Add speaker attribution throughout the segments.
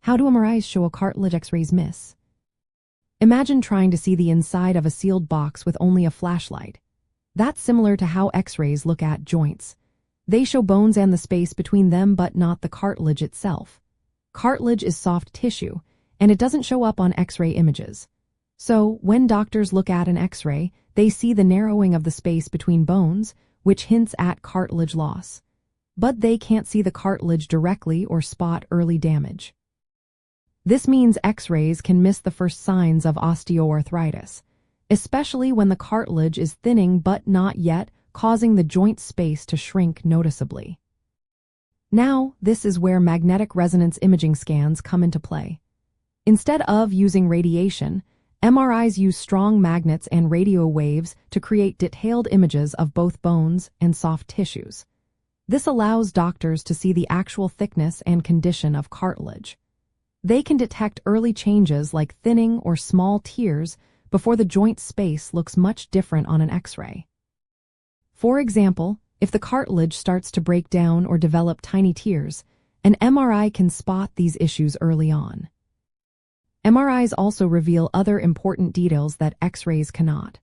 Speaker 1: How do MRIs show a cartilage X-rays miss? Imagine trying to see the inside of a sealed box with only a flashlight. That's similar to how X-rays look at joints. They show bones and the space between them but not the cartilage itself. Cartilage is soft tissue, and it doesn't show up on X-ray images. So, when doctors look at an X-ray, they see the narrowing of the space between bones, which hints at cartilage loss. But they can't see the cartilage directly or spot early damage. This means X-rays can miss the first signs of osteoarthritis, especially when the cartilage is thinning but not yet causing the joint space to shrink noticeably. Now, this is where magnetic resonance imaging scans come into play. Instead of using radiation, MRIs use strong magnets and radio waves to create detailed images of both bones and soft tissues. This allows doctors to see the actual thickness and condition of cartilage. They can detect early changes like thinning or small tears before the joint space looks much different on an X-ray. For example, if the cartilage starts to break down or develop tiny tears, an MRI can spot these issues early on. MRIs also reveal other important details that X-rays cannot.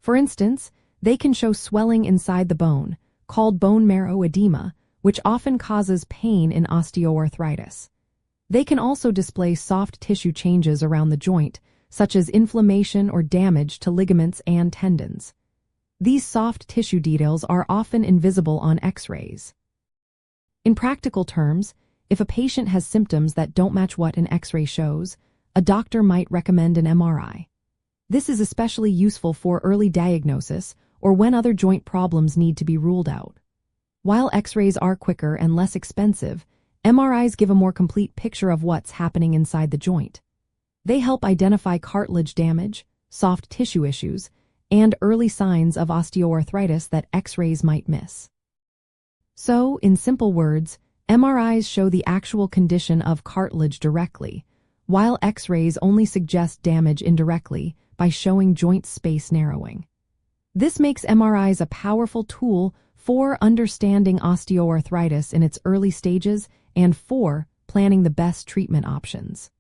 Speaker 1: For instance, they can show swelling inside the bone, called bone marrow edema, which often causes pain in osteoarthritis. They can also display soft tissue changes around the joint, such as inflammation or damage to ligaments and tendons. These soft tissue details are often invisible on X-rays. In practical terms, if a patient has symptoms that don't match what an X-ray shows, a doctor might recommend an MRI. This is especially useful for early diagnosis or when other joint problems need to be ruled out. While X-rays are quicker and less expensive, MRIs give a more complete picture of what's happening inside the joint. They help identify cartilage damage, soft tissue issues, and early signs of osteoarthritis that X-rays might miss. So, in simple words, MRIs show the actual condition of cartilage directly, while X-rays only suggest damage indirectly by showing joint space narrowing. This makes MRIs a powerful tool for understanding osteoarthritis in its early stages and for planning the best treatment options.